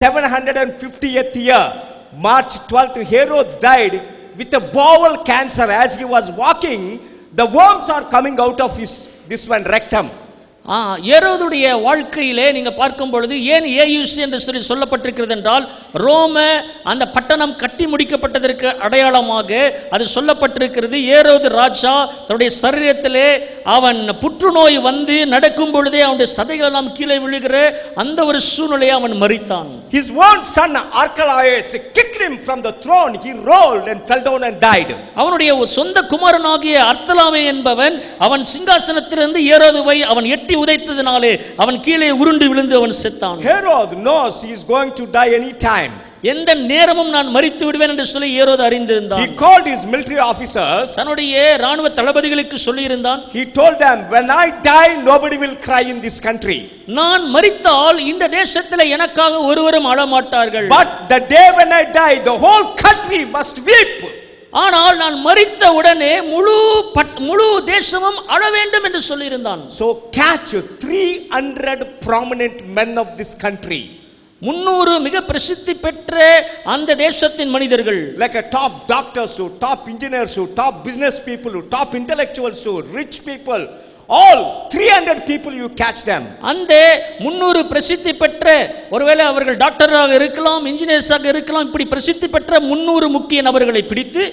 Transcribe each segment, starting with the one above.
750th year, March 12th, Herod died with a bowel cancer. As he was walking, the worms are coming out of this one rectum. ஏரோதுடைய வாழ்க்கையிலே நீங்க பார்க்கும் பொழுது ஏன் ஏயுஸ் என்று சொல்லப்பட்டிருக்கிறது என்றால் ரோம அந்த பட்டணம் கட்டி முடிக்கப்பட்டதற்கு அடையாளமாக அது சொல்லப்பட்டிருக்கிறது. ஏரோது ராஜா தன்னுடைய சரீரத்திலே அவன் புற்றுநோய் வந்து நடக்கும் பொழுதே அவனுடைய சதைகள் எல்லாம் கீழே விழுகிற அந்த ஒரு சூழ்நிலையை அவன் மரித்தான். His own son Archelaus kicked him from the throne. He rolled and fell down and died. அவனுடைய சொந்த குமாரனாகிய அர்த்தலாமே என்பவன் அவன் சிங்காசனத்திலிருந்து ஏரோதுவை அவன் எட்டி உதைத்ததினாலே அவன் கீழே உருண்டு விழுந்து அவன் செத்தான். Herod knows he is going to die any time. எந்த நேரமும் நான் மரித்து விடுவேன் என்று சொல்லி ஏரோது அறிந்திருந்தான். He called his military officers. தன்னுடைய ராணுவ தளபதிகளுக்கு சொல்லி இருந்தான். He told them, when I die nobody will cry in this country. நான் மரித்தால் இந்த தேசத்திலே எனக்காக ஒருவரும் அழ மாட்டார்கள். But the day when I die the whole country must weep. ஆனால் நான் மரித்த உடனே முழு தேசமும் அழ வேண்டும் என்று சொல்லி இருந்தான். So catch 300 prominent men of this country. 300 மிக பிரசித்தி பெற்ற அந்த தேசத்தின் மனிதர்கள், like a top doctors, who top engineers, who top business people, who top intellectuals, who rich people, all 300 people you catch them. அந்த 300 பிரசித்தி பெற்ற, ஒருவேளை அவர்கள் டாக்டராக இருக்கலாம், இன்ஜினியர்ஸாக இருக்கலாம், இப்படி பிரசித்தி பெற்ற 300 முக்கிய நபர்களை பிடித்து,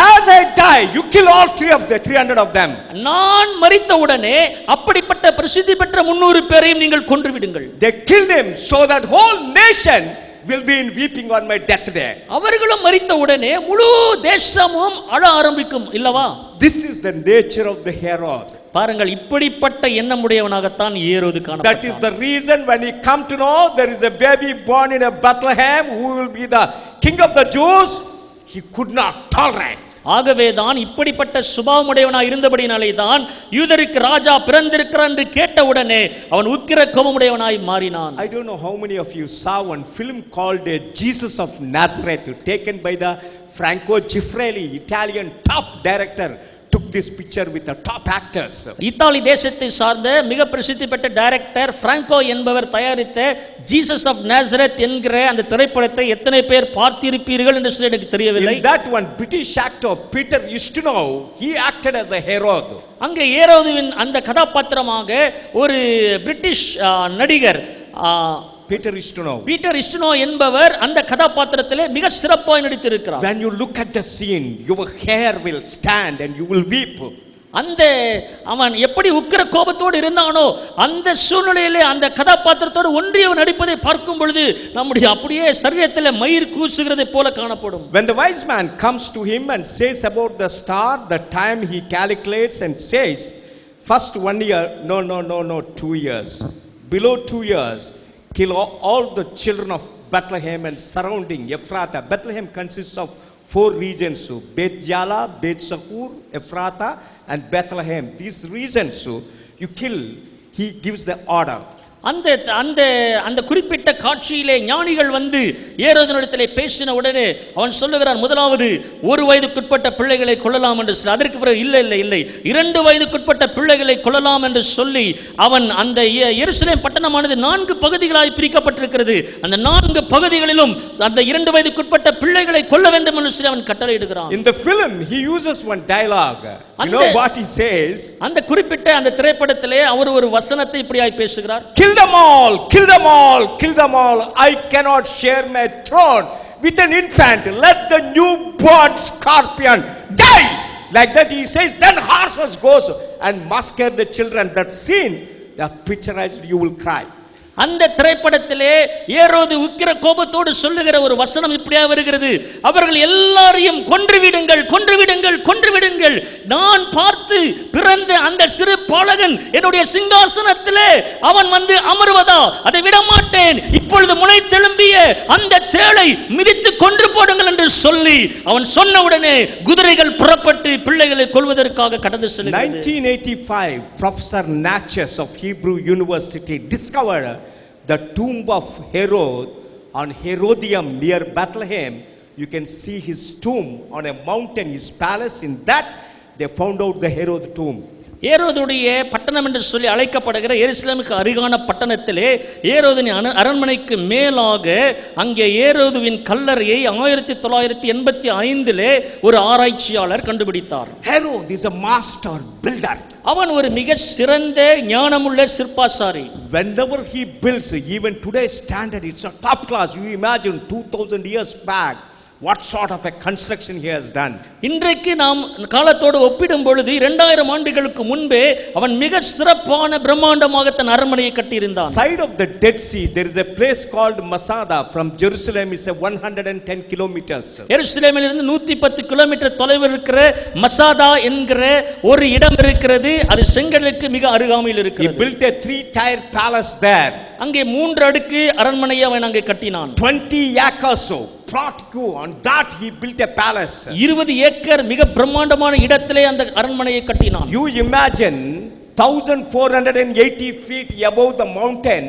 as I die you kill all 300 of them. நான் மரித்த உடனே அப்படிப்பட்ட பிரசித்தி பெற்ற 300 பேரையும் நீங்கள் கொன்று விடுங்கள். They killed him so that whole nation will be in weeping on my death day. அவர்களும் மரித்த உடனே முழு தேசமும் அழ ஆரம்பிக்கும் இல்லவா? This is the nature of the Herod. பாருங்கள், இப்படிப்பட்ட எண்ணமுடையவனாகத்தான் ஏரோது காணப்பட்டான். That is the reason when he come to know there is a baby born in a Bethlehem who will be the king of the Jews, he could not tolerate. ஆகவேதான் இப்படிப்பட்ட சுபாவமுடையவனாய் இருந்தபடினாலே தான் யூதருக்கு ராஜா பிறந்திருக்கிறார் என்று கேட்டவுடனே அவன் உக்கிர கோபமுடையவனாய் மாறினான். I don't know how many of you saw one film called Jesus of Nazareth, taken by the Franco Giffrelli, Italian top director. Took this picture with the top actors. Italy தேசத்தை சார்ந்த மிக பிரசித்தி பெற்ற டைரக்டர் பிராங்கோ என்பவர் தயாரித்த Jesus of Nazareth என்கிற அந்த திரைப்படத்தை எத்தனை பேர் பார்த்திருப்பீர்கள் என்று சொல்லி எனக்கு தெரியவில்லை. In that one British actor Peter Ustinov, he acted as a Herod. அங்கே ஏரோதுவின் அந்த கதாபாத்திரமாக ஒரு பிரிட்டிஷ் நடிகர் பீட்டர் இஸ்டினோ என்பவர் அந்த கதாபாத்திரத்திலே மிக சிறப்பாக நடித்திருக்கிறார். When you look at the scene, your hair will stand and you will weep. அந்த அவன் எப்படி உக்கிர கோபத்தோடு இருந்தானோ அந்த சூழ்நிலையிலே அந்த கதாபாத்திரத்தோடு ஒன்றியவன் நடிப்பதை பார்க்கும் பொழுது நம்முடைய அப்படியே சரீரத்திலே மயிர் கூசுகிறதை போல காணப்படும். When the wise man comes to him and says about the star, the time he calculates and says, first 1 year, no, 2 years, below 2 years, kill all the children of Bethlehem and surrounding Ephrathah. Bethlehem consists of 4 regions, so Beth Jala, Beth Sakur, Ephrathah and Bethlehem. These regions, so you kill, he gives the order. அந்த அந்த அந்த குறிப்பிட்ட காட்சியிலே ஞானிகள் வந்து ஏரோதினிடத்திலே பேசின உடனே அவன் சொல்லுகிறான், முதலாவது 1 வயதுக்குட்பட்ட பிள்ளைகளை கொல்லலாம் என்று சொல்லி, அதற்கு பிறகு இல்லை 2 வயதுக்குட்பட்ட பிள்ளைகளை கொல்லலாம் என்று சொல்லி அவன் அந்த எருசலேம் பட்டணமானது 4 பகுதிகளாய் பிரிக்கப்பட்டிருக்கிறது. அந்த 4 பகுதிகளிலும் அந்த 2 வயதுக்குட்பட்ட பிள்ளைகளை கொல்ல வேண்டும் என்று சொல்லி அவன் கட்டளையிடுகிறான். In the film he uses one dialogue. You know what he says? அந்த குறிப்பிட்ட அந்த திரைப்படத்திலே அவர் ஒரு வசனத்தை இப்படியாய் பேசுகிறார், kill them all. I cannot share my throne with an infant. Let the newborn scorpion die. Like that he says, then horses goes and massacre the children. That scene, the picturized, you will cry. அந்த திரைப்படத்திலே ஏரோது உக்கிர கோபத்தோடு சொல்லுகிற ஒரு வசனம் இப்படியா வருகிறது, அவர்கள் எல்லாரையும் கொன்றுவிடுங்கள். நான் பார்த்து பிறந்த அந்த சிறு பாலகன் என்னுடைய சிங்காசனத்திலே அவன் வந்து அமர்வதா, அதை விட மாட்டேன். இப்பொழுது முளைத்தெழும்பிய அந்த தேளை மிதித்து கொன்று போடுங்கள் என்று சொல்லி அவன் சொன்ன உடனே குதிரைகள் புறப்பட்டு பிள்ளைகளை கொல்வதற்காக கடந்து செல்கிறது. 1985 Professor Natchez of Hebrew University discovered the tomb of Herod on Herodium near Bethlehem. You can see his tomb on a mountain, his palace. In that they found out the Herod tomb. ஏரோதுடைய பட்டணம் என்று சொல்லி அழைக்கப்படுகிற எருசலேமுக்கு அருகான பட்டணத்திலே ஏரோதின் அரண்மனைக்கு மேலாக அங்கே ஏரோதுவின் கல்லறையை 1985 ஒரு ஆராய்ச்சியாளர் கண்டுபிடித்தார். Herod is a master builder. அவன் ஒரு மிக சிறந்த ஞானமுள்ள சிற்பாசாரி. Whenever he builds, even today's standard, it's a top class. You imagine 2000 years back, what sort of a construction he has done. இன்றைக்கு நாம் காலத்தோடு ஒப்பிடும் பொழுது 2000 ஆண்டுகளுக்கு முன்பே அவன் மிக சிறப்பான பிரம்மாண்டமாக தன் அரண்மனையை கட்டியிருந்தான். Side of the Dead Sea, there is a place called Masada. From Jerusalem is 110 kilometers. எருசலேமிலிருந்து 110 கிலோமீட்டர் தொலைவில் இருக்கிற மசாதா என்கிற ஒரு இடம் இருக்கிறது. அது செங்கடலுக்கு மிக அருகாமையில் He இருக்கிறது. built a 3-tier palace there. அங்கே 3 அடுக்கு அரண்மனையை அவன் அங்கே கட்டினான். 20 acres plot on that he built a palace. 20 acre மிக பிரம்மாண்டமான இடத்திலே அந்த அரண்மனையை கட்டினான். You imagine 1480 feet above the mountain,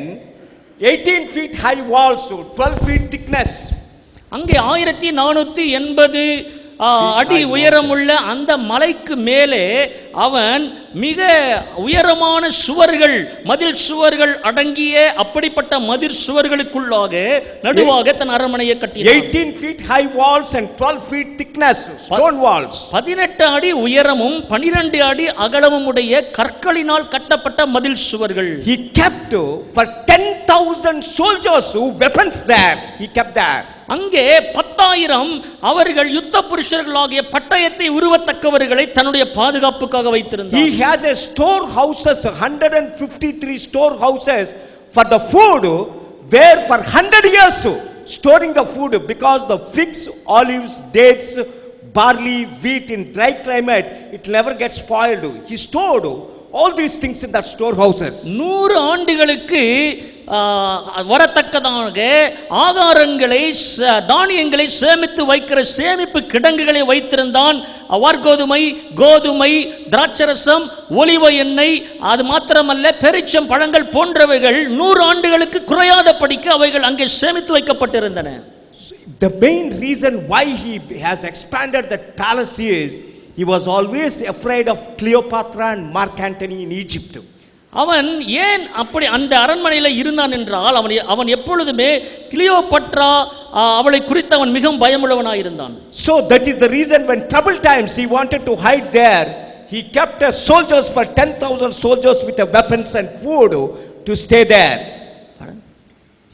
18 feet high walls, 12 feet thickness. அங்கே 1480 அடி உயரமுள்ள அந்த மலைக்கு மேலே அவன் மிக உயரமான சுவர்கள், மதில் சுவர்கள் அடங்கிய அப்படிப்பட்ட மதில் சுவர்களுக்குள்ளாக நடுவாக தன் அரண்மனையை கட்டினான். 18 feet high walls and 12 feet thickness, stone walls. 18 அடி உயரமும் 12 அடி அகலமும் உடைய கற்களினால் கட்டப்பட்ட மதில் சுவர்கள். He kept for 10,000 soldiers who weapons there. He kept there. அங்கே 10,000 அவர்கள் யுத்த புருஷர்களாகிய பட்டயத்தை உருவத்தக்கவர்களை தன்னுடைய பாதுகாப்புக்காக வைத்திருந்தார். He has a storehouses, 153 storehouses for the food, where for 100 years storing the food, because the figs, olives, dates, barley, wheat in dry climate, it never gets spoiled. He stored all these things in the storehouses. 100 ஆண்டுகளுக்கு வரத்தக்கதாக ஆகாரங்களை, தானியங்களை சேமித்து வைக்கிற சேமிப்பு கிடங்குகளை வைத்திருந்தான். வார்கோதுமை, கோதுமை, திராட்சரசம், ஒலிவ எண்ணெய், அது மாத்திரமல்ல பெரிச்சம் பழங்கள் போன்றவைகள் 100 ஆண்டுகளுக்கு குறையாதபடிக்கு அவைகள் அங்கே சேமித்து வைக்கப்பட்டிருந்தன. The main reason why he has expanded that palace is he was always afraid of Cleopatra and Mark Antony in Egypt. அவன் ஏன் அப்படி அந்த அரண்மனையில் இருந்தான் என்றால் அவன் எப்பொழுதுமே கிளியோபட்ரா அவளை குறித்து அவன் மிகவும் பயமுள்ளவனாக இருந்தான். So that is the reason when trouble times he wanted to hide there, he kept a soldiers for 10,000 soldiers with the weapons and food to stay there.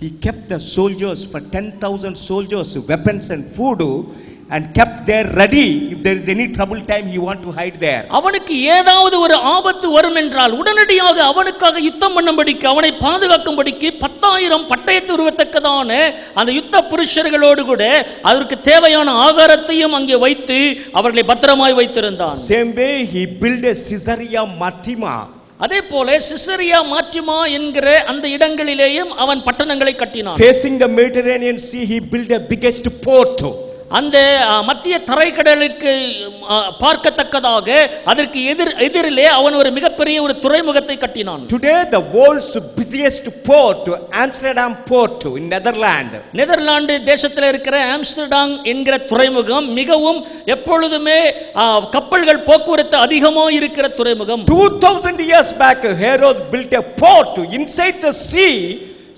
He kept the soldiers for 10,000 soldiers, weapons and food, and kept there ready if there is any trouble time he want to hide there. அவனுக்கு ஏதாவது ஒரு ஆபத்து வரும் என்றால் உடனடியாக அவனுக்காக யுத்தம் பண்ணும்படிக்கு, அவனை பாதுகாக்கும்படிக்கு 10,000 பட்டயத்தை உருவத்தக்கதான அந்த யுத்த புருஷர்களோடு கூட அதற்கு தேவையான ஆகாரத்தையும் அங்கே வைத்து அவர்களை பத்திரமாய் வைத்திருந்தான். Same way he built a Caesarea Maritima. அதே போல சிசரியா மார்டிமா என்கிற அந்த இடங்களிலேயும் அவன் பட்டணங்களை கட்டினான். Facing the Mediterranean Sea, he built the biggest port. அந்த மத்திய தரைக்கடலுக்கு பார்க்கத்தக்கதாக அதற்கு எதிரிலே அவன் ஒரு மிகப்பெரிய ஒரு துறைமுகத்தை கட்டினான். Today the world's busiest port, Amsterdam port in Netherlands. Netherlands தேசத்தில் இருக்கிற ஆம்ஸ்டர்டாம் என்கிற துறைமுகம் மிகவும் எப்பொழுதுமே கப்பல்கள் போக்குவரத்து அதிகமாக இருக்கிற துறைமுகம். 2000 years back Herod built a port inside the sea.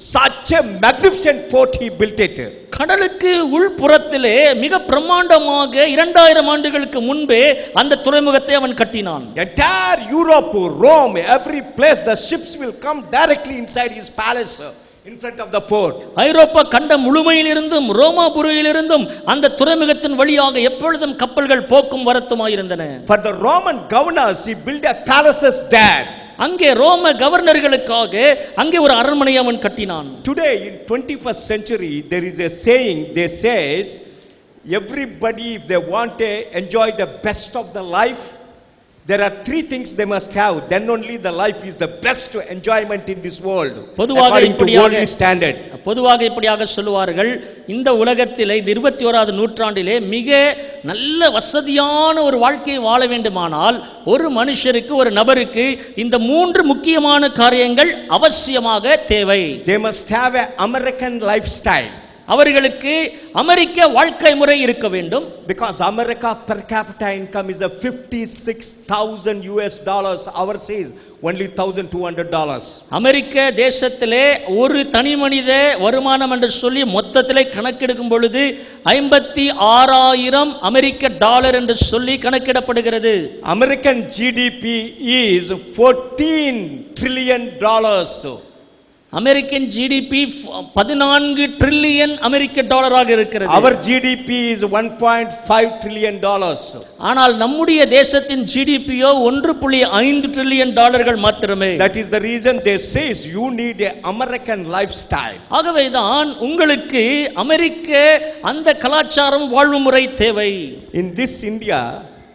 Such a magnificent port he built it. கடலுக்கு உள்புறத்திலே மிக பிரம்மாண்டமாக 2000 ஆண்டுகளுக்கு முன்பே அந்த துறைமுகத்தை அவன் கட்டினான். Entire Europe, Rome, every place the ships will come directly inside his palace in front of the port. ஐரோப்பா கண்டம் முழுமையிலிருந்தும் ரோமாபுரியிலிருந்தும் அந்த துறைமுகத்தின் வழியாக எப்பொழுதும் கப்பல்கள் போக்கும் வரத்துமாய் இருந்தன. For the Roman governors he built a palaces there. அங்கே ரோம கவர்னர்களுக்காக அங்கே ஒரு அரண்மனையை அவன் கட்டினான். Today in 21st century there is a saying, they says everybody if they want to enjoy the best of the life, there are 3 things they must have, then only the life is the best enjoyment in this world according to worldly standard. பொதுவாக இப்படியாக சொல்லுவார்கள், இந்த உலகத்திலே இந்த 21வது நூற்றாண்டிலே மிக நல்ல வசதியான ஒரு வாழ்க்கையை வாழ வேண்டுமானால் ஒரு மனுஷருக்கு, ஒரு நபருக்கு இந்த 3 முக்கியமான காரியங்கள் அவசியமாக தேவை. They must have an American lifestyle. அவர்களுக்கு அமெரிக்க வாழ்க்கை முறை இருக்க வேண்டும். Because America per capita income is a $56,000. Ours is only $1,200. அமெரிக்க தேசத்திலே ஒரு தனி மனித வருமானம் என்று சொல்லி மொத்தத்திலே கணக்கெடுக்கும் பொழுது 56,000 அமெரிக்க டாலர் என்று சொல்லி கணக்கிடப்படுகிறது. American GDP is $14 trillion. American GDP 14 trillion அமெரிக்க டாலராக இருக்கிறது. Our GDP is $1.5 trillion. ஆனால் நம்முடைய தேசத்தின் ஜிடிபியோ 1.5 ட்ரில்லியன் டாலர்கள் மாத்திரமே. That is the reason they says you need a American lifestyle. ஆகவேதான் உங்களுக்கு அமெரிக்க அந்த கலாச்சாரம் வாழ்வு முறை தேவை. In this India,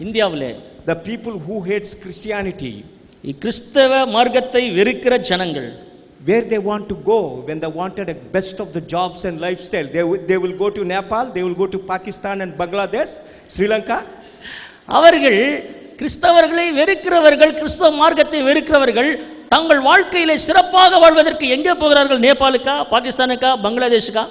இந்தியாவிலே the people who hates Christianity, கிறிஸ்தவ மார்க்கத்தை வெறுக்கிற ஜனங்கள், where they want to go when they wanted a best of the jobs and lifestyle, they will go to Nepal, they will go to Pakistan and Bangladesh, Sri Lanka. அவர்கள் கிறிஸ்தவர்களை வெறுக்கிறவர்கள், கிறிஸ்தவ மார்க்கத்தை வெறுக்கிறவர்கள் தங்கள் வாழ்க்கையிலே சிறப்பாக வாழ்வதற்கு எங்கே போகிறார்கள்? நேபாளுக்கா, பாகிஸ்தானுக்கா, பங்களாதேஷுக்கா?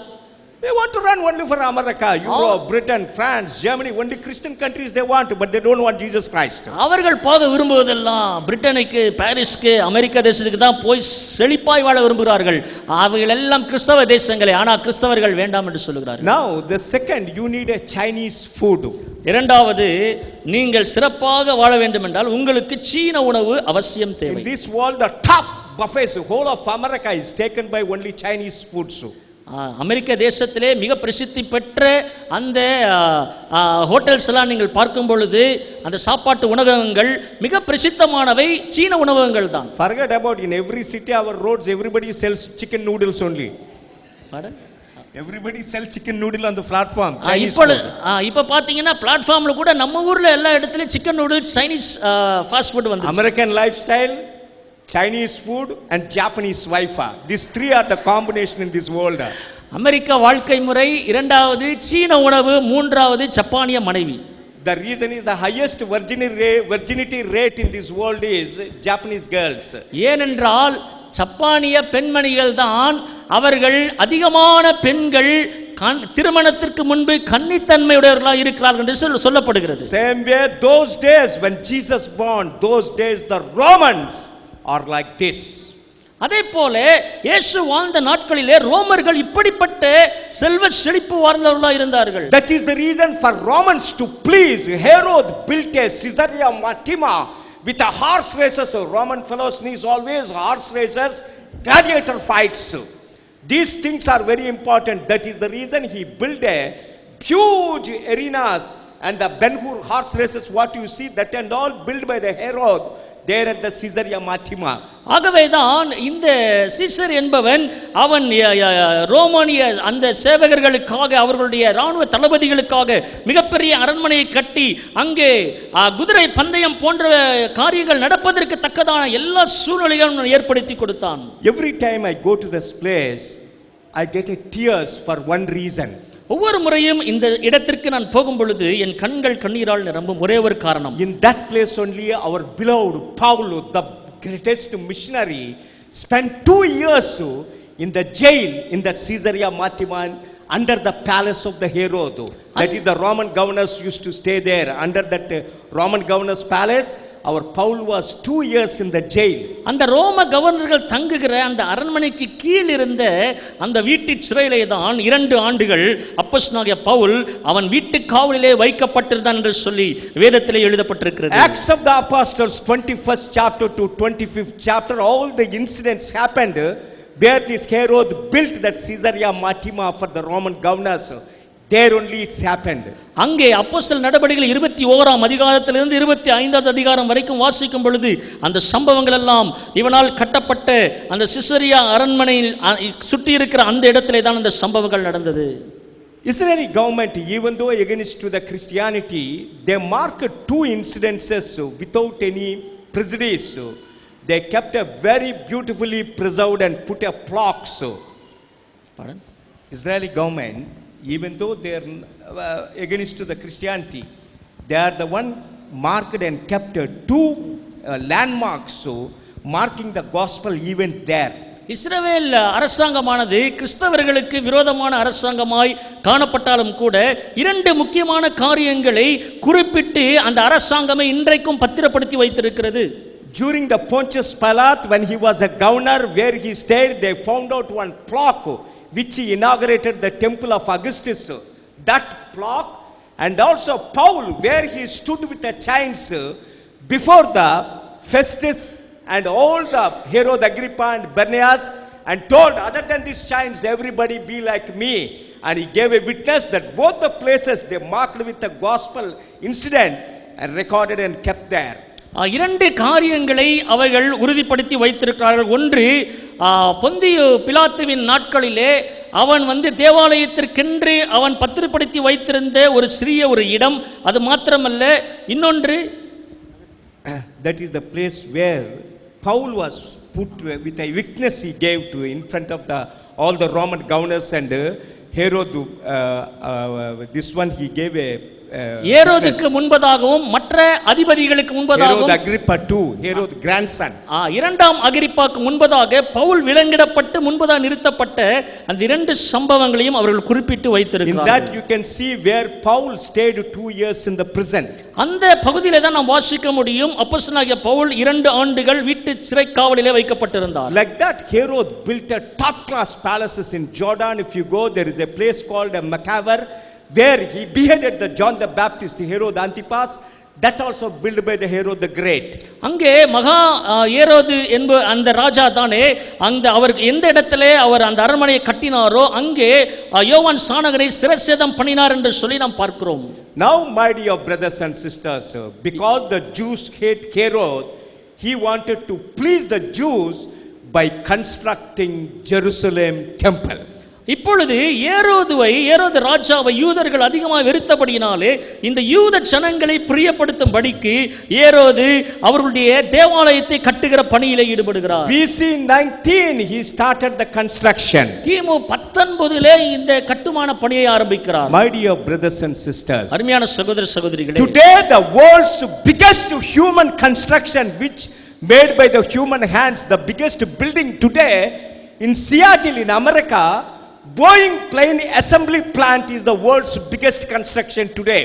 They want to run only for America, Europe, Britain, France, Germany, only Christian countries they want, but they don't want Jesus Christ. அவர்கள் போக விரும்புவதெல்லாம் பிரிட்டனுக்கு, பாரிஸ்க்கு, அமெரிக்க தேசத்துக்கு தான் போய் செழிப்பாய் வாழ விரும்புகிறார்கள். அவைகள் எல்லாம் கிறிஸ்தவ தேசங்களே, ஆனால் கிறிஸ்தவர்கள் வேண்டாம் என்று சொல்கிறார்கள். Now the second, you need a Chinese food. இரண்டாவது, நீங்கள் சிறப்பாக வாழ வேண்டும் என்றால் உங்களுக்கு சீன உணவு அவசியம் தேவை. In this world, the top buffets, whole of America is taken by only Chinese foods. அமெரிக்க தேசத்திலே மிக பிரசித்தி பெற்ற அந்த ஹோட்டல்ஸ் எல்லாம் நீங்கள் பார்க்கும் பொழுது அந்த சாப்பாட்டு உணவகங்கள் மிக பிரசித்தமானவை சீன உணவகங்கள் தான். Forget about in every city our roads everybody sells chicken noodles only. Pardon? Everybody sells chicken noodle on the platform. இப்போ பாத்தீங்கன்னா பிளாட்ஃபார்ம்ல கூட நம்ம ஊர்ல எல்லா இடத்துலயும் chicken noodles, Chinese fast food வந்து. American lifestyle, Chinese food and Japanese Wi-Fi. These three are the combination in this world. அமெரிக்க வாழ்க்கை முறை, இரண்டாவது சீன உணவு, மூன்றாவது ஜப்பானிய மனைவி. The reason is the highest virginity rate in this world is Japanese girls. ஏனென்றால் ஜப்பானிய பெண்மணிகள் தான் அவர்கள் அதிகமான பெண்கள் திருமணத்திற்கு முன்பு கன்னித்தன்மையுடையவர்களாக இருக்கிறார்கள் என்று சொல்லப்படுகிறது. Same way those days when Jesus born, those days the Romans are like this. அதே போல இயேசு வாழ்ந்த நாட்களிலே ரோமர்கள் இப்படிப்பட்ட செல்வ செழிப்பு வாழ்ந்தவர்களாக இருந்தார்கள். That is the reason for Romans to please Herod built a Caesarea Maritima with a horse races. So Roman fellows needs always horse races, gladiator fights. These things are very important. That is the reason he built a huge arenas and the Ben-Hur horse races. What you see, that and all built by the Herod there at the Caesarea Maritima. ஆகவேதான் இந்த Caesar என்பவன் அவன் ரோமானிய அந்த சேவகர்களுக்காக, அவர்களுடைய இராணுவ தளபதிகளுக்காக மிகப்பெரிய அரண்மனையை கட்டி அங்கே குதிரை பந்தயம் போன்ற காரியங்கள் நடப்பதற்கு தக்கதான எல்லா சூழ்நிலைகளும் ஏற்படுத்தி கொடுத்தான். Every time I go to this place, I get a tears for one reason. ஒவ்வொரு முறையும் இந்த இடத்திற்கு நான் போகும் பொழுது என் கண்கள் கண்ணீரால் நிரம்பும் ஒரே ஒரு காரணம். In that place only our beloved Paul, the greatest missionary, spent 2 years in the jail in that Caesarea Maritima under the palace of the Herod. That is the Roman governors used to stay there. Under that Roman governor's palace, our Paul was 2 years in the jail. அந்த ரோம கவர்னர்கள் தங்குகிற அந்த அரண்மனைக்கு கீழ் இருந்த அந்த வீட்டு சிறையிலே தான் 2 ஆண்டுகள் அப்போஸ்தலனாகிய பவுல் அவன் வீட்டு காவலிலே வைக்கப்பட்டிருந்தான் என்று சொல்லி வேதத்திலே எழுதப்பட்டிருக்கிறது. Acts of the Apostles 21st chapter to 25th chapter, all the incidents happened where this Herod built that Caesarea Maritima for the Roman governors. There only it's happened. அங்கே அப்போஸ்தலர் நடபடிகள் 21ஆம் அதிகாரத்திலிருந்து 25ஆவது அதிகாரம் வரைக்கும் வாசிக்கும் பொழுது அந்த சம்பவங்கள் எல்லாம் இவனால் கட்டப்பட்ட அந்த சிசரியா அரண்மனையில் சுற்றி இருக்கிற அந்த இடத்திலே தான் அந்த சம்பவங்கள் நடந்தது. Israeli government, even though against to the Christianity, they marked 2 incidences without any prejudice. They kept a very beautifully preserved and put a plaques. Pardon? Israeli government, even though they are against to the Christianity, they are the one marked and kept 2 landmarks marking the gospel event there. இஸ்ரவேல் அரசாங்கமானது கிறிஸ்தவர்களுக்கு விரோதமான அரசாங்கமாய் காணப்பட்டாலும் கூட இரண்டு முக்கியமான காரியங்களை குறிப்பிட்டு அந்த அரசாங்கமே இன்றைக்கும் பத்திரப்படுத்தி வைத்திருக்கிறது. During the Pontius Pilate, when he was a governor where he stayed, they found out one clock which he inaugurated the temple of Augustus. That clock, and also Paul, where he stood with the chains before the Festus and all the Herod Agrippa and Bernias, and told, other than these chains, everybody be like me. And he gave a witness that both the places they marked with the gospel incident and recorded and kept there. இரண்டு காரியங்களை அவர்கள் உறுதிப்படுத்தி வைத்திருக்கிறார்கள். ஒன்று, பொந்தியு பிலாத்துவின் நாட்களிலே அவன் தேவாலயத்திற்கென்று அவன் பத்திரப்படுத்தி வைத்திருந்த ஒரு சிறிய ஒரு இடம். அது மாத்திரமல்ல, இன்னொன்று, that is the place where Paul was put with a witness he gave to in front of all the Roman governors and Herod. This one he gave a ஏரோதுக்கு முன்பதாகவும் மற்ற அதிபதிகளுக்கு முன்பதாகவும், Herod Agrippa too, Herod grandson, இரண்டாம் அகிரிப்பாக்கு முன்பதாக பவுல் விலங்கிடப்பட்டு முன்பதாக நிறுத்தப்பட்ட அந்த இரண்டு சம்பவங்களையும் அவர்கள் குறிப்பிட்டு வைத்திருக்கிறார்கள். In that you can see where Paul stayed 2 years in the prison. அந்த பகுதியிலே தான் நாம் வாசிக்க முடியும், அப்போஸ்தலனாகிய பவுல் 2 ஆண்டுகள் வீட்டு சிறை காவலிலே வைக்கப்பட்டிருந்தார். Like that, Herod built a top class palaces in Jordan. If you go, there is a place called a Macaber, where he beheaded the John the Baptist, Herod Antipas. That also built by the Herod the Great. அங்கே மகா ஏரோது என்ப அந்த ராஜா தானே அவருக்கு எந்த இடத்திலே அவர் அந்த அரண்மனையை கட்டினாரோ அங்கே யோவான் ஸ்நானகரை சிரச்சேதம் பண்ணினார் என்று சொல்லி நாம் பார்க்கிறோம். Now, my dear brothers and sisters, because the Jews hate Herod, he wanted to please the Jews by constructing Jerusalem temple. இப்பொழுது ஏரோது ராஜாவை யூதர்கள் அதிகமாக வெறுத்தபடியினாலே இந்த யூத ஜனங்களை பிரியப்படுத்தும்படிக்கு ஏரோது அவர்களுடைய தேவாலயத்தை கட்டுகிற பணியிலே ஈடுபடுகிறார். BC 19 he started the construction. கிமு 19லே இந்த கட்டுமான பணியை ஆரம்பிக்கிறார். My dear brothers and sisters, அருமையான சகோதர சகோதரிகளே, today the world's biggest human construction which made by the human hands, the biggest building today in Seattle in America, Boeing plane assembly plant is the world's biggest construction today.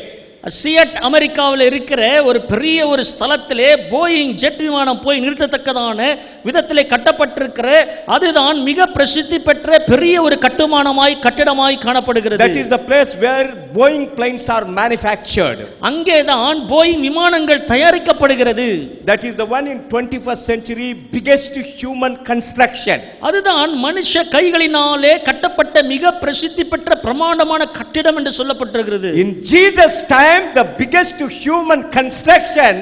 CEAT அமெரிக்காவில் இருக்கிற ஒரு பெரிய ஒரு ஸ்தலத்திலே Boeing jet விமானம் போய் நிறுத்தத்தக்கதான விதத்திலே கட்டப்பட்டிருக்கிற அதுதான் மிக பிரசித்தி பெற்ற பெரிய ஒரு கட்டிடமாய் காணப்படுகிறது. That is the place where Boeing planes are manufactured. அங்கேதான் போயிங் விமானங்கள் தயாரிக்கப்படுகிறது. That is the one in 21st century biggest human construction. அதுதான் மனுஷ கைகளினாலே கட்டப்பட்ட மிக பிரசித்தி பெற்ற பிரமாண்டமான கட்டிடம் என்று சொல்லப்பட்டிருக்கிறது. In Jesus time, the biggest human construction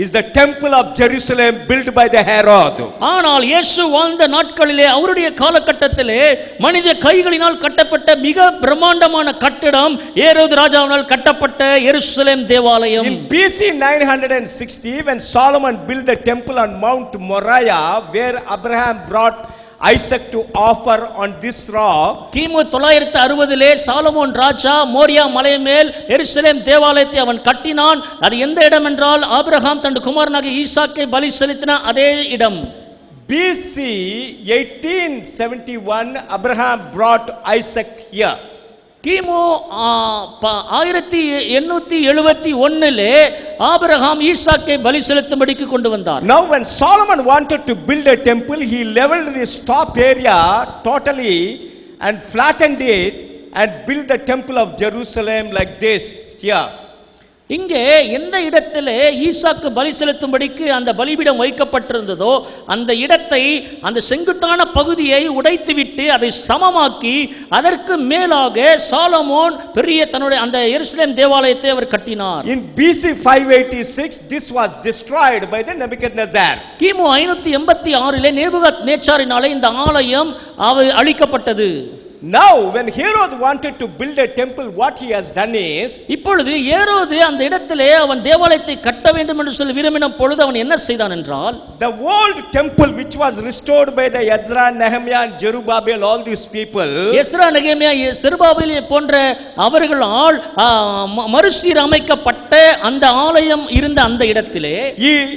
is the temple of Jerusalem built by the Herod. ஆனால் இயேசு வாழ்ந்த நாட்களிலே அவருடைய காலகட்டத்திலே மனித கைகளினால் கட்டப்பட்ட மிக பிரம்மாண்டமான கட்டடம் ஏரோது ராஜாவினால் கட்டப்பட்ட எருசலேம் தேவாலயம். In BC 960, when Solomon built the temple on Mount Moriah, where Abraham brought Isaac to offer on this rock, கிமு 960லே சாலமோன் ராஜா மோரியா மலை மேல் எருசலேம் தேவாலயத்தை அவன் கட்டினான். அது எந்த இடம் என்றால் ஆபிரகாம் தன் குமாரனாகிய ஈசாக்கை பலி செலுத்தின அதே இடம். BC 1871, Abraham brought Isaac here. கிமு 1871லே ஆபிரகாம் ஈசாக்கை பலி செலுத்தும்படிக்கு கொண்டு வந்தார். Now when Solomon wanted to build a temple, he leveled this top area totally and flattened it and built the temple of Jerusalem like this here. இங்கே எந்த இடத்திலே ஈசாக்கு பலி செலுத்தும்படிக்கு அந்த பலிபீடம் வைக்கப்பட்டிருந்ததோ அந்த இடத்தை அந்த செங்குத்தான பகுதியை உடைத்துவிட்டு அதை சமமாக்கி அதற்கு மேலாக சாலமோன் பெரிய தன்னுடைய அந்த எருசலேம் தேவாலயத்தை அவர் கட்டினார். In BC 586, this was destroyed by the Nebuchadnezzar. கிமு 586லே நேபுகாத்நேச்சாரினாலே இந்த ஆலயம் அழிக்கப்பட்டது. Now when Herod wanted to build a temple, what he has done is, இப்பொழுது ஏரோது அந்த இடத்திலே அவன் தேவாலயத்தை கட்ட வேண்டும் என்று சொல்லி விரும்பின பொழுது அவன் என்ன செய்தான் என்றால், the old temple which was restored by the Ezra, Nehemiah and Zerubbabel, all these people, Ezra நெகேமியா செருபாபேல் போன்ற அவர்களால் மறுசீரமைக்கப்பட்ட அந்த ஆலயம் இருந்த அந்த இடத்திலே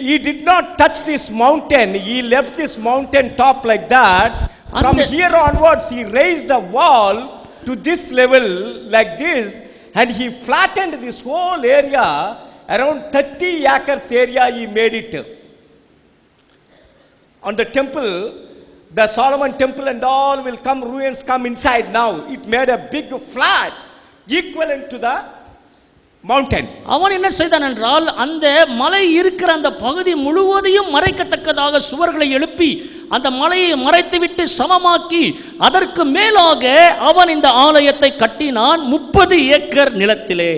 he did not touch this mountain. He left this mountain top like that. From here onwards, he raised the wall to this level like this, and he flattened this whole area, around 30 acres area he made it. On the temple, the Solomon temple and all will come, ruins come inside now. It made a big flat, equivalent to the mountain. அவன் என்ன செய்தான் என்றால் அந்த மலை இருக்கிற அந்த பகுதி முழுவதையும் மறைக்கத்தக்கதாக சுவர்களை எழுப்பி அந்த மலையை மறைத்துவிட்டு சமமாக்கி அதற்கு மேலாக அவன் இந்த ஆலயத்தை கட்டினான் 30 ஏக்கர் நிலத்திலே.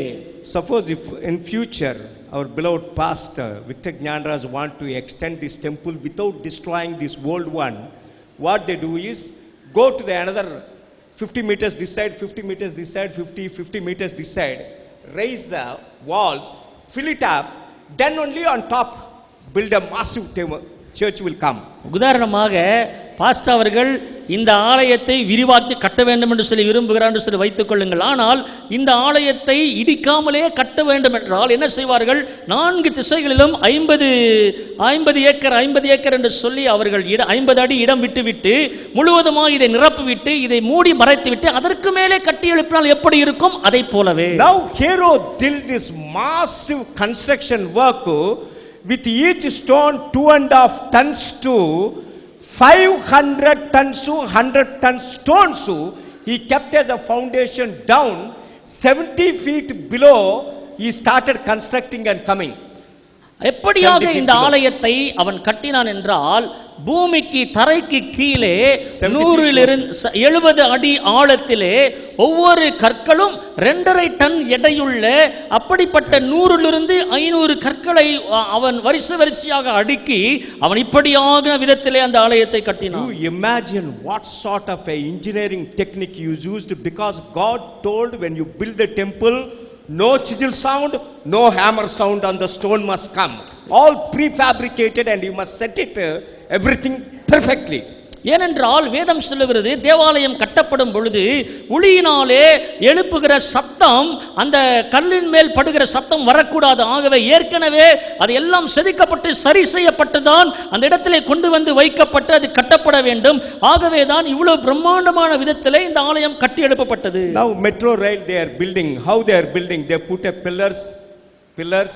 Suppose if in future our beloved pastor Victor Gnanraj want to extend this temple without destroying this old one, what they do is go to the another 50 meters this side, 50 meters this side, 50 meters this side, raise the walls, fill it up, then only on top build a massive church will come. உதாரணமாக pastor அவர்கள் இந்த ஆலயத்தை விரிவாக்கி கட்ட வேண்டும் என்று சொல்லி விரும்புகிறார் என்று சொல்லி வைத்துக் கொள்ளுங்கள். ஆனால் இந்த ஆலயத்தை இடிக்காமலே கட்ட வேண்டும் என்றால் என்ன செய்வார்கள்? 4 திசைகளிலும் 50 ஏக்கர் என்று சொல்லி அவர்கள் 50 அடி இடம் விட்டுவிட்டு முழுவதுமாக இதை நிரப்பிவிட்டு இதை மூடி மறைத்துவிட்டு அதற்கு மேலே கட்டி எழுப்பினால் எப்படி இருக்கும்? அதை போலவே Now Herod did this massive construction work with each stone 2.5 tons to 500 tons to 100 tons stones. He kept as a foundation down 70 feet below. He started constructing and coming. எப்படியாக இந்த ஆலயத்தை அவன் கட்டினான் என்றால் பூமிக்கு தரைக்கு கீழே 170 அடி ஆழத்திலே ஒவ்வொரு கற்களும் 2.5 டன் எடையுள்ள அப்படிப்பட்ட 100 500 கற்களை அவன் வரிசையாக அடுக்கி அவன் இப்படியாக விதத்திலே அந்த ஆலயத்தை கட்டினான். You imagine what sort of a engineering technique you used, because God told when you build the temple, no chisel sound, no hammer sound on the stone must come. All prefabricated, and you must set it everything perfectly. ஏனென்றால் வேதம் சொல்லுகிறது தேவாலயம் கட்டப்படும் பொழுது உளியினாலே எழுப்புகிற சத்தம் அந்த கல்லின் மேல் படுகிற சத்தம் வரக்கூடாது. ஆகவே ஏற்கனவே அது எல்லாம் செதுக்கப்பட்டு சரி செய்யப்பட்டுதான் அந்த இடத்திலே கொண்டு வந்து வைக்கப்பட்டு அது கட்டப்பட வேண்டும். ஆகவே தான் இவ்வளவு பிரம்மாண்டமான விதத்திலே இந்த ஆலயம் கட்டி எழுப்பப்பட்டது. Now metro rail they are building. How they are building? They put a pillars.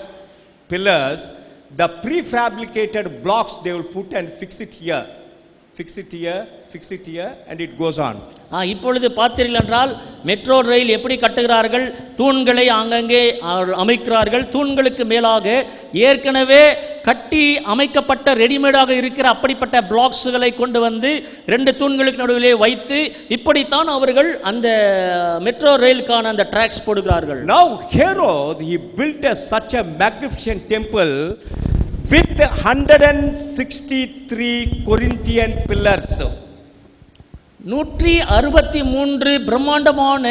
The prefabricated blocks they will put and fix it here, and it goes on. இப்பொழுது பார்த்தீர்கள் என்றால் மெட்ரோ ரயில் எப்படி கட்டுகிறார்கள்? தூண்களை அங்கங்கே அமைக்கிறார்கள். தூண்களுக்கு மேலாக ஏற்கனவே கட்டி அமைக்கப்பட்ட ரெடிமேடாக இருக்கிற அப்படிப்பட்ட பிளாக்ஸ்களை கொண்டு வந்து 2 தூண்களுக்கு நடுவிலே வைத்து இப்படித்தான் அவர்கள் அந்த மெட்ரோ ரயிலுக்கான அந்த ட்ராக்ஸ் போடுகிறார்கள். Now Herod, he built such a magnificent temple with 163 Corinthian pillars. 163 பிரம்மாண்டமான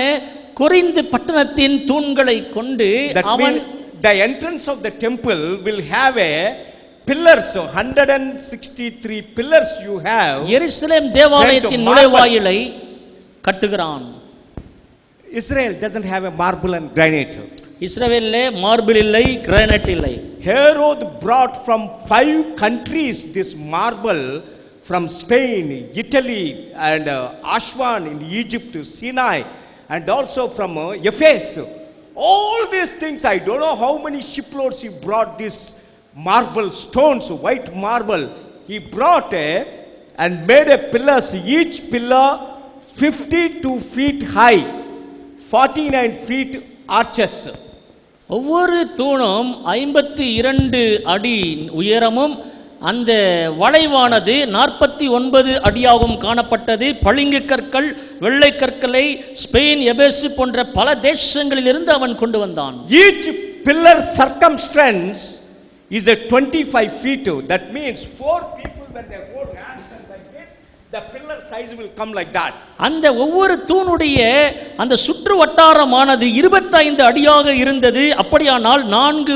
கொரிந்து பட்டணத்தின் தூண்களை கொண்டு அவன் the entrance of the temple will have a pillars. So 163 pillars you have. எருசலேம் தேவாலயத்தின் நுழைவாயிலை கட்டுகிறான். Israel doesn't have a marble and granite. இஸ்ரவேலிலே marble இல்லை, granite இல்லை. Herod brought from 5 countries this marble, from Spain, Italy, and Ashwan in Egypt, Sinai, and also from Ephesus. All these things, I don't know how many shiploads he brought this marble stones, white marble. He brought and made a pillars, each pillar 52 feet high, 49 feet arches. ஒவ்வொரு தூணும் 52 அடி உயரமும் அந்த வளைவானது 49 அடியாகவும் காணப்பட்டது. பளிங்கு கற்கள், வெள்ளை கற்களை Spain, எபேசு போன்ற பல தேசங்களிலிருந்து அவன் கொண்டு வந்தான். Each pillar circumference is a 25 feet. That means 4 people when they hold hands and like this, the pillar size will come like that. அந்த ஒவ்வொரு தூணுடைய அந்த சுற்று வட்டாரமானது 25 அடியாக இருந்தது. அப்படியானால் 4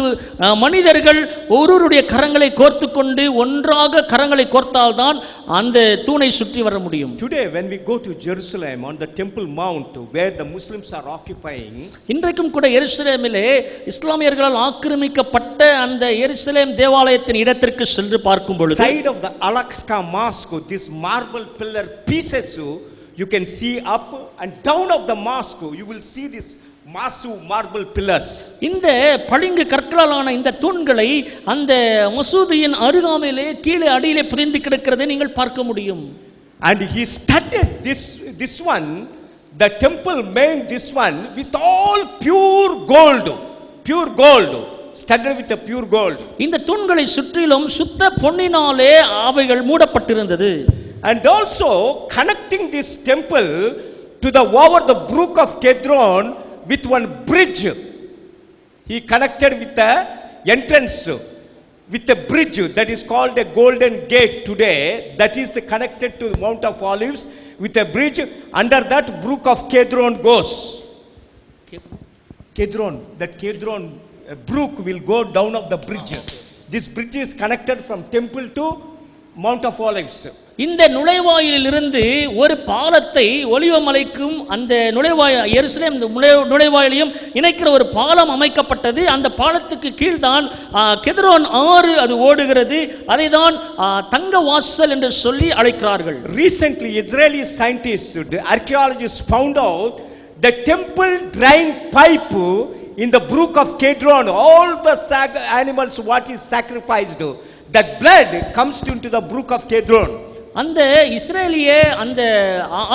மனிதர்கள் ஒருவருடைய கரங்களை கோர்த்து கொண்டு ஒன்றாக கரங்களை கோர்த்தால்தான் அந்த தூணை சுற்றி வர முடியும். Today when we go to Jerusalem on the Temple Mount where the Muslims are occupying, இன்றைக்கும் கூட எருசலேமிலே இஸ்லாமியர்களால் ஆக்கிரமிக்கப்பட்ட அந்த எருசலேம் தேவாலயத்தின் இடத்திற்கு சென்று பார்க்கும் பொழுது side of the Al-Aqsa Mosque, this marble pillar pieces, you can see up and down of the mosque, you will see this massive marble pillars. இந்த பளிங்கு கற்களாலான இந்த தூண்களை அந்த மசூதியின் அருகாமையிலே கீழே அடியிலே புதைந்து கிடக்கிறதை நீங்கள் பார்க்க முடியும். And he studded this one, the temple made this one with all pure gold, studded with the pure gold. இந்த தூண்களை சுற்றிலும் சுத்த பொன்னினாலே அவைகள் மூடப்பட்டிருந்தது. And also connecting this temple to the over the brook of Kedron with one bridge. He connected with the entrance with a bridge that is called a golden gate today, that is connected to the Mount of Olives with a bridge. Under that brook of Kedron goes. Kedron, that Kedron brook will go down of the bridge. This bridge is connected from temple to Mount of Olives. இந்த நுழைவாயிலிருந்து ஒரு பாலத்தை ஒலிவமலைக்கும் அந்த எருசலேம் நுழைவாயிலையும் இணைக்கிற ஒரு பாலம் அமைக்கப்பட்டது. அந்த பாலத்துக்கு கீழ்தான் கெத்ரோன் ஆறு அது ஓடுகிறது. அதை தான் தங்க வாசல் என்று சொல்லி அழைக்கிறார்கள். Recently Israeli scientists, archaeologists found out the temple drain pipe in the brook of Kedron, all the animals what is sacrificed, that blood comes into the brook of Kedron. அந்த இஸ்ரேலிய அந்த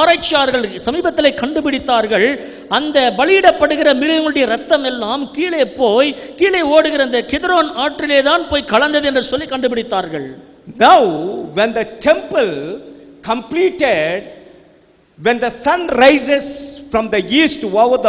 ஆராய்ச்சியாளர்கள் சமீபத்தில் கண்டுபிடித்தார்கள், அந்த பலியிடப்படுகிற மிருகங்களுடைய ரத்தம் எல்லாம் கீழே போய் கீழே ஓடுகிற அந்த கெத்ரோன் ஆற்றிலே தான் போய் கலந்தது என்று சொல்லி கண்டுபிடித்தார்கள். Now when the temple completed, when the sun rises from the east over the